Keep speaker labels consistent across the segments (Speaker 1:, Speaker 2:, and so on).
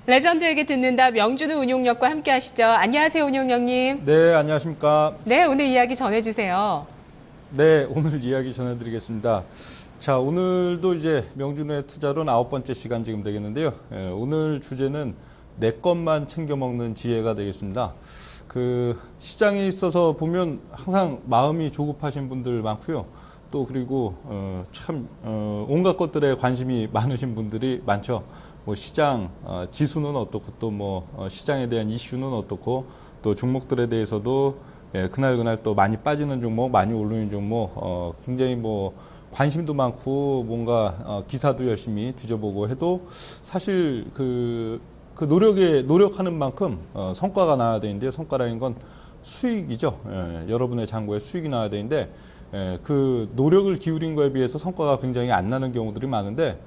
Speaker 1: 레전드에게 듣는다 명준우 운용역과 함께 하시죠. 안녕하세요, 운용역님.
Speaker 2: 네, 안녕하십니까.
Speaker 1: 네, 오늘 이야기 전해주세요.
Speaker 2: 네, 오늘 이야기 전해드리겠습니다. 자, 오늘도 이제 명준우의 투자론 9번째 시간 지금 되겠는데요. 오늘 주제는 내 것만 챙겨 먹는 지혜가 되겠습니다. 그 시장에 있어서 보면 항상 마음이 조급하신 분들 많고요. 또 그리고 온갖 것들에 관심이 많으신 분들이 많죠. 뭐 시장 지수는 어떻고 또 뭐 시장에 대한 이슈는 어떻고 또 종목들에 대해서도 그날 또 많이 빠지는 종목, 많이 오르는 종목 굉장히 뭐 관심도 많고 뭔가 기사도 열심히 뒤져보고 해도 사실 그 노력하는 만큼 성과가 나야 되는데 성과라는 건 수익이죠. 여러분의 잔고에 수익이 나야 되는데 그 노력을 기울인 거에 비해서 성과가 굉장히 안 나는 경우들이 많은데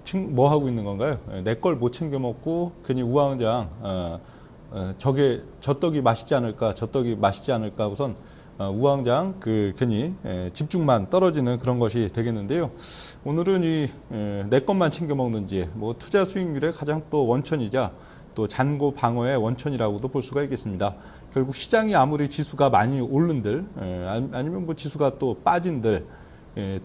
Speaker 2: 지금 뭐 하고 있는 건가요? 내 걸 못 챙겨 먹고 괜히 우왕좌왕 저 떡이 맛있지 않을까, 저 떡이 맛있지 않을까 하고선 우왕좌왕 괜히 집중만 떨어지는 그런 것이 되겠는데요. 오늘은 이 내 것만 챙겨 먹는지 뭐 투자 수익률의 가장 또 원천이자 또 잔고 방어의 원천이라고도 볼 수가 있겠습니다. 결국 시장이 아무리 지수가 많이 오른들 아니면 뭐 지수가 또 빠진들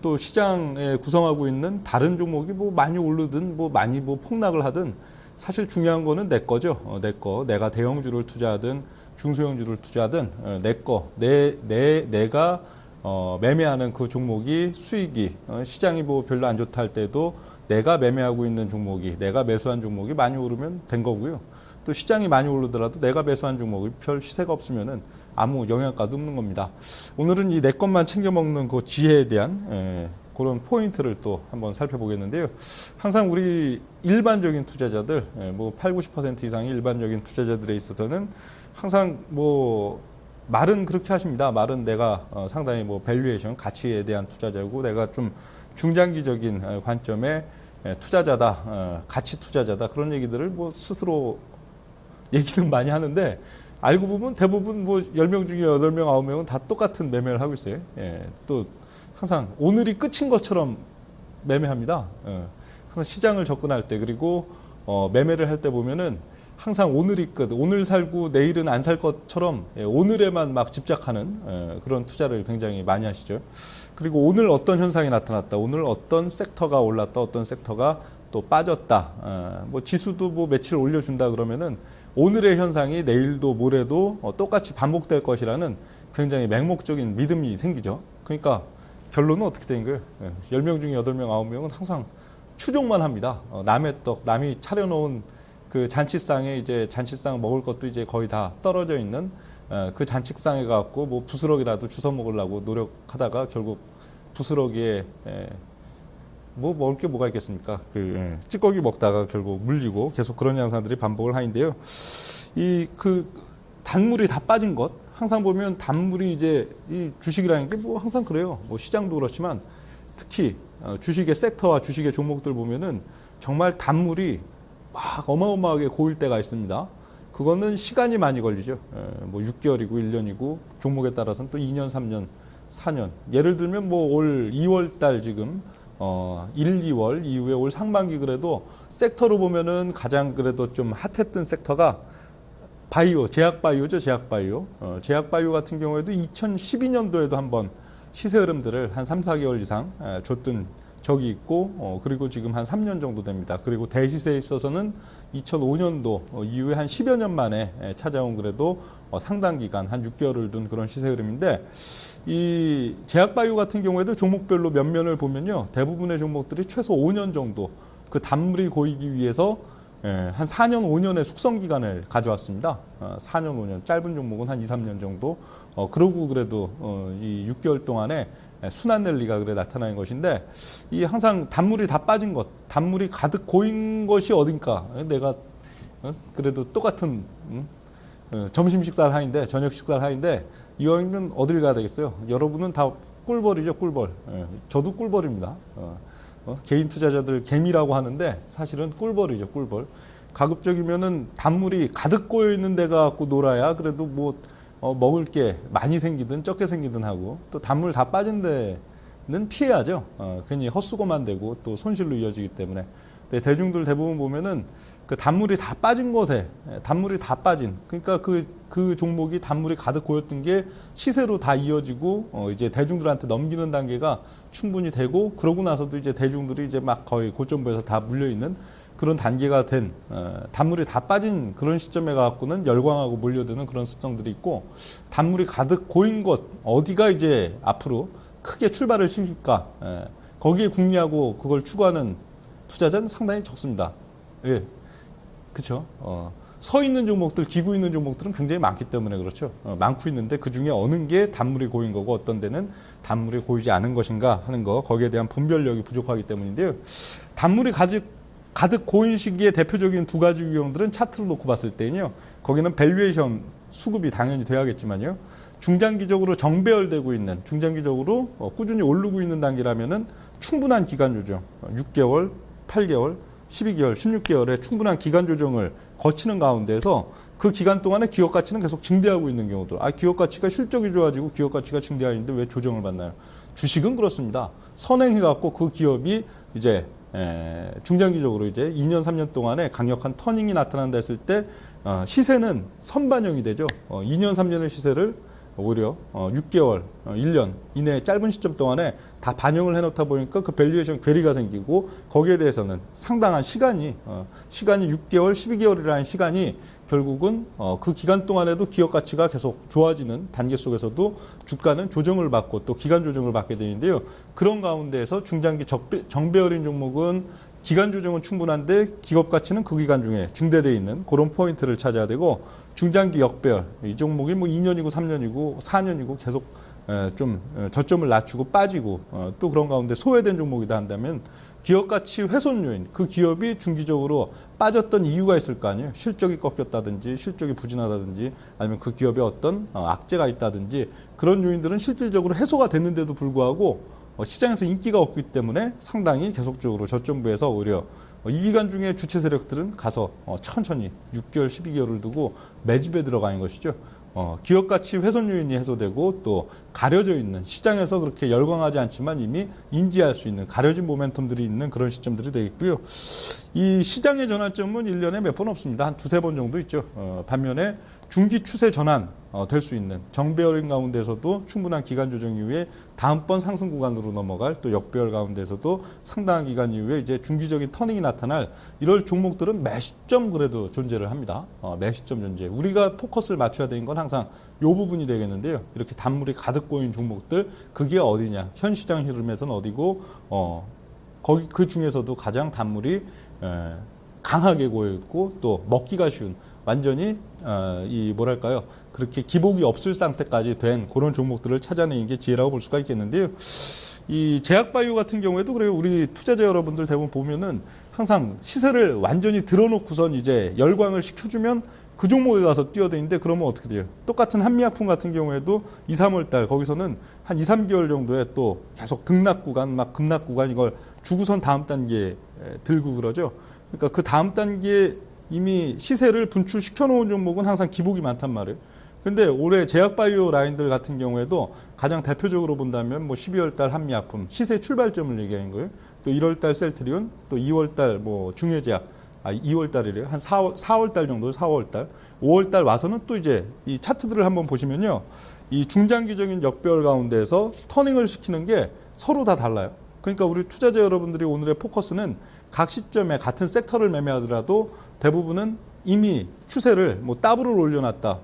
Speaker 2: 또 시장에 구성하고 있는 다른 종목이 뭐 많이 오르든 뭐 많이 뭐 폭락을 하든 사실 중요한 거는 내 거죠. 내 거. 내가 대형주를 투자하든 중소형주를 투자하든 내가 매매하는 그 종목이 수익이 시장이 뭐 별로 안 좋다 할 때도 내가 매매하고 있는 종목이 내가 매수한 종목이 많이 오르면 된 거고요. 또 시장이 많이 오르더라도 내가 매수한 종목이 별 시세가 없으면은 아무 영향가도 없는 겁니다. 오늘은 이 내 것만 챙겨 먹는 그 지혜에 대한 그런 포인트를 또 한번 살펴보겠는데요. 항상 우리 일반적인 투자자들, 뭐 80~90% 이상의 일반적인 투자자들에 있어서는 항상 뭐 말은 그렇게 하십니다. 말은 내가 상당히 뭐 밸류에이션, 가치에 대한 투자자고 내가 좀 중장기적인 관점의 투자자다, 가치 투자자다 그런 얘기들을 뭐 스스로 얘기는 많이 하는데 알고 보면 대부분 뭐 10명 중에 8명, 9명은 다 똑같은 매매를 하고 있어요. 또 항상 오늘이 끝인 것처럼 매매합니다. 항상 시장을 접근할 때 그리고 매매를 할 때 보면은 항상 오늘이 끝, 오늘 살고 내일은 안 살 것처럼 오늘에만 막 집착하는 그런 투자를 굉장히 많이 하시죠. 그리고 오늘 어떤 현상이 나타났다, 오늘 어떤 섹터가 올랐다, 어떤 섹터가 또 빠졌다, 뭐 지수도 뭐 며칠 올려준다 그러면은 오늘의 현상이 내일도 모레도 똑같이 반복될 것이라는 굉장히 맹목적인 믿음이 생기죠. 그러니까 결론은 어떻게 되는 거예요? 10명 중에 8명, 9명은 항상 추종만 합니다. 남의 떡, 남이 차려놓은 그 잔치상에 이제 잔치상 먹을 것도 이제 거의 다 떨어져 있는 그 잔치상에 가고 뭐 부스러기라도 주워 먹으려고 노력하다가 결국 부스러기에 뭐 먹을 게 뭐가 있겠습니까? 찌꺼기 먹다가 결국 물리고 계속 그런 양상들이 반복을 하는데요. 단물이 다 빠진 것 항상 보면 단물이 이제 이 주식이라는 게 뭐 항상 그래요. 뭐 시장도 그렇지만 특히 주식의 섹터와 주식의 종목들 보면은 정말 단물이 막 어마어마하게 고일 때가 있습니다. 그거는 시간이 많이 걸리죠. 뭐 6개월이고 1년이고 종목에 따라서는 또 2년, 3년, 4년. 예를 들면 뭐 올 2월 달 지금 1, 2월 이후에 올 상반기 그래도 섹터로 보면은 가장 그래도 좀 핫했던 섹터가 바이오, 제약바이오죠, 제약바이오. 제약바이오 같은 경우에도 2012년도에도 한번 시세 흐름들을 한 3, 4개월 이상 줬던 적이 있고, 그리고 지금 한 3년 정도 됩니다. 그리고 대시세에 있어서는 2005년도 이후에 한 10여 년 만에 찾아온 그래도 상당 기간 한 6개월을 둔 그런 시세 흐름인데, 이 제약바이오 같은 경우에도 종목별로 면면을 보면요. 대부분의 종목들이 최소 5년 정도 그 단물이 고이기 위해서 한 4년, 5년의 숙성 기간을 가져왔습니다. 4년, 5년. 짧은 종목은 한 2, 3년 정도. 그러고 그래도 이 6개월 동안에 순환 랠리가 그래 나타나는 것인데 이 항상 단물이 다 빠진 것, 단물이 가득 고인 것이 어딘가. 내가 그래도 똑같은 점심 식사를 하는데 저녁 식사를 하는데 이왕이면 어딜 가야 되겠어요? 여러분은 다 꿀벌이죠, 꿀벌. 저도 꿀벌입니다. 개인 투자자들 개미라고 하는데 사실은 꿀벌이죠, 꿀벌. 가급적이면은 단물이 가득 고여 있는 데 가고 놀아야 그래도 뭐 먹을 게 많이 생기든 적게 생기든 하고 또 단물 다 빠진 데는 피해야죠. 괜히 헛수고만 되고 또 손실로 이어지기 때문에. 네, 대중들 대부분 보면은 그 단물이 다 빠진 것에 단물이 다 빠진 그러니까 그 종목이 단물이 가득 고였던 게 시세로 다 이어지고 이제 대중들한테 넘기는 단계가 충분히 되고 그러고 나서도 이제 대중들이 이제 막 거의 고점부에서 다 물려 있는 그런 단계가 된 단물이 다 빠진 그런 시점에 갖고는 열광하고 몰려드는 그런 습성들이 있고 단물이 가득 고인 것 어디가 이제 앞으로 크게 출발을 시킬까 거기에 궁리하고 그걸 추구하는 투자자는 상당히 적습니다. 예, 그렇죠. 서 있는 종목들, 기고 있는 종목들은 굉장히 많기 때문에 그렇죠. 많고 있는데 그 중에 어느 게 단물이 고인 거고 어떤 데는 단물이 고이지 않은 것인가 하는 거 거기에 대한 분별력이 부족하기 때문인데요. 단물이 가득 고인 시기의 대표적인 두 가지 유형들은 차트로 놓고 봤을 때는요. 거기는 밸류에이션 수급이 당연히 돼야겠지만요. 중장기적으로 정배열되고 있는 중장기적으로 꾸준히 오르고 있는 단계라면은 충분한 기간 조정 6개월, 8개월, 12개월, 16개월의 충분한 기간 조정을 거치는 가운데서 그 기간 동안에 기업 가치는 계속 증대하고 있는 경우들. 기업 가치가 실적이 좋아지고 기업 가치가 증대하는데 왜 조정을 받나요? 주식은 그렇습니다. 선행해갖고 그 기업이 이제 중장기적으로 이제 2년, 3년 동안에 강력한 터닝이 나타난다 했을 때 시세는 선반영이 되죠. 2년, 3년의 시세를 오히려 6개월, 1년 이내 짧은 시점 동안에 다 반영을 해놓다 보니까 그 밸류에이션 괴리가 생기고 거기에 대해서는 상당한 시간이 6개월, 12개월이라는 시간이 결국은 그 기간 동안에도 기업 가치가 계속 좋아지는 단계 속에서도 주가는 조정을 받고 또 기간 조정을 받게 되는데요. 그런 가운데에서 중장기 정배열인 종목은 기간 조정은 충분한데 기업 가치는 그 기간 중에 증대되어 있는 그런 포인트를 찾아야 되고 중장기 역배열 이 종목이 뭐 2년이고 3년이고 4년이고 계속 좀 저점을 낮추고 빠지고 또 그런 가운데 소외된 종목이다 한다면 기업 가치 훼손 요인 그 기업이 중기적으로 빠졌던 이유가 있을 거 아니에요. 실적이 꺾였다든지 실적이 부진하다든지 아니면 그 기업에 어떤 악재가 있다든지 그런 요인들은 실질적으로 해소가 됐는데도 불구하고 시장에서 인기가 없기 때문에 상당히 계속적으로 저점부에서 오히려 이 기간 중에 주체 세력들은 가서 천천히 6개월, 12개월을 두고 매집에 들어가는 것이죠. 기업 가치 훼손 요인이 해소되고 또 가려져 있는 시장에서 그렇게 열광하지 않지만 이미 인지할 수 있는 가려진 모멘텀들이 있는 그런 시점들이 되겠고요. 이 시장의 전환점은 1년에 몇 번 없습니다. 한 두세 번 정도 있죠. 반면에 중기 추세 전환 될 수 있는 정배열인 가운데서도 충분한 기간 조정 이후에 다음번 상승 구간으로 넘어갈 또 역배열 가운데서도 상당한 기간 이후에 이제 중기적인 터닝이 나타날 이럴 종목들은 매 시점 그래도 존재를 합니다. 매 시점 존재. 우리가 포커스를 맞춰야 되는 건 항상 이 부분이 되겠는데요. 이렇게 단물이 가득 고인 종목들 그게 어디냐? 현 시장 흐름에서는 어디고 거기 그 중에서도 가장 단물이 강하게 고여 있고 또 먹기가 쉬운 완전히 이 뭐랄까요 그렇게 기복이 없을 상태까지 된 그런 종목들을 찾아내는 게 지혜라고 볼 수가 있겠는데요. 이 제약바이오 같은 경우에도 그래요. 우리 투자자 여러분들 대부분 보면은 항상 시세를 완전히 들어놓고선 이제 열광을 시켜주면 그 종목에 가서 뛰어다니는데 그러면 어떻게 돼요? 똑같은 한미약품 같은 경우에도 2, 3월 달 거기서는 한 2, 3개월 정도에 또 계속 등락 구간 막 급락 구간 이걸 주고선 다음 단계에 들고 그러죠. 그러니까 그 다음 단계에 이미 시세를 분출시켜 놓은 종목은 항상 기복이 많단 말이에요. 근데 올해 제약바이오 라인들 같은 경우에도 가장 대표적으로 본다면 뭐 12월 달 한미약품 시세 출발점을 얘기하는 거예요. 또 1월 달 셀트리온, 또 2월 달 뭐 중해제약, 2월 달이래요. 한 4월 달 정도, 4월 달, 5월 달 와서는 또 이제 이 차트들을 한번 보시면요. 이 중장기적인 역배열 가운데에서 터닝을 시키는 게 서로 다 달라요. 그러니까 우리 투자자 여러분들이 오늘의 포커스는 각 시점에 같은 섹터를 매매하더라도 대부분은 이미 추세를 뭐 더블을 올려놨다.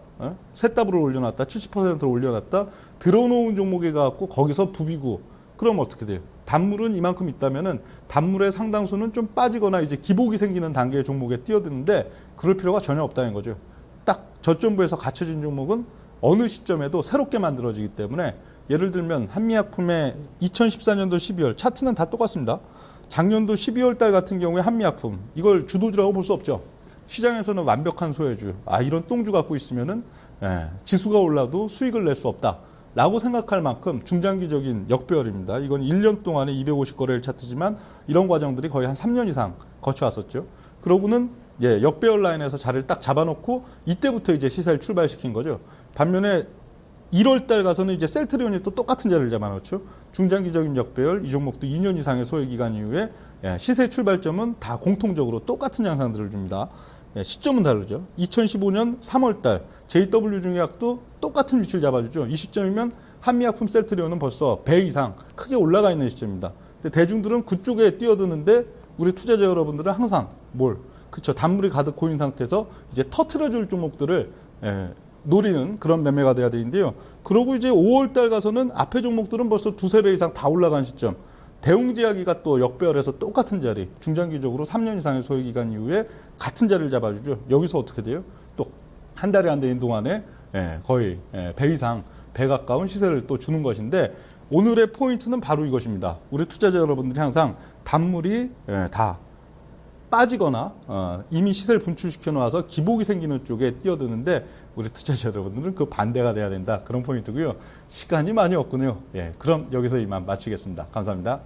Speaker 2: 세 더블을 올려놨다. 70%를 올려놨다. 들어놓은 종목에 갖고 거기서 부비고 그럼 어떻게 돼요? 단물은 이만큼 있다면은 단물의 상당수는 좀 빠지거나 이제 기복이 생기는 단계의 종목에 뛰어드는데 그럴 필요가 전혀 없다는 거죠. 딱 저점부에서 갖춰진 종목은 어느 시점에도 새롭게 만들어지기 때문에 예를 들면 한미약품의 2014년도 12월 차트는 다 똑같습니다. 작년도 12월 달 같은 경우에 한미약품 이걸 주도주라고 볼 수 없죠. 시장에서는 완벽한 소외주. 이런 똥주 갖고 있으면은 지수가 올라도 수익을 낼 수 없다라고 생각할 만큼 중장기적인 역배열입니다. 이건 1년 동안에 250거래일 차트지만 이런 과정들이 거의 한 3년 이상 거쳐왔었죠. 그러고는 역배열 라인에서 자리를 딱 잡아놓고 이때부터 이제 시세를 출발시킨 거죠. 반면에 1월 달 가서는 이제 셀트리온이 또 똑같은 자리를 잡아놓죠. 중장기적인 적배열 이 종목도 2년 이상의 소요 기간 이후에 시세 출발점은 다 공통적으로 똑같은 양상들을 줍니다. 시점은 다르죠. 2015년 3월 달 JW중의학도 똑같은 위치를 잡아주죠. 이 시점이면 한미약품 셀트리온은 벌써 배 이상 크게 올라가 있는 시점입니다. 근데 대중들은 그쪽에 뛰어드는데 우리 투자자 여러분들은 항상 그쵸, 단물이 가득 고인 상태에서 이제 터트려줄 종목들을 노리는 그런 매매가 돼야 되는데요. 그러고 이제 5월 달 가서는 앞에 종목들은 벌써 두세 배 이상 다 올라간 시점. 대웅제약이가 또 역배열해서 똑같은 자리, 중장기적으로 3년 이상의 소요기간 이후에 같은 자리를 잡아주죠. 여기서 어떻게 돼요? 또 한 달이 안 되는 동안에 거의 배 이상, 배 가까운 시세를 또 주는 것인데 오늘의 포인트는 바로 이것입니다. 우리 투자자 여러분들이 항상 단물이 다 빠지거나 이미 시세를 분출시켜 놓아서 기복이 생기는 쪽에 뛰어드는데 우리 투자자 여러분들은 그 반대가 돼야 된다. 그런 포인트고요. 시간이 많이 없군요. 그럼 여기서 이만 마치겠습니다. 감사합니다.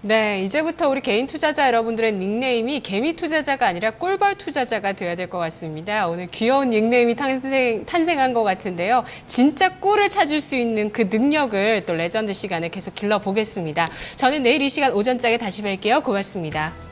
Speaker 1: 네, 이제부터 우리 개인 투자자 여러분들의 닉네임이 개미 투자자가 아니라 꿀벌 투자자가 돼야 될 것 같습니다. 오늘 귀여운 닉네임이 탄생한 것 같은데요. 진짜 꿀을 찾을 수 있는 그 능력을 또 레전드 시간에 계속 길러보겠습니다. 저는 내일 이 시간 오전장에 다시 뵐게요. 고맙습니다.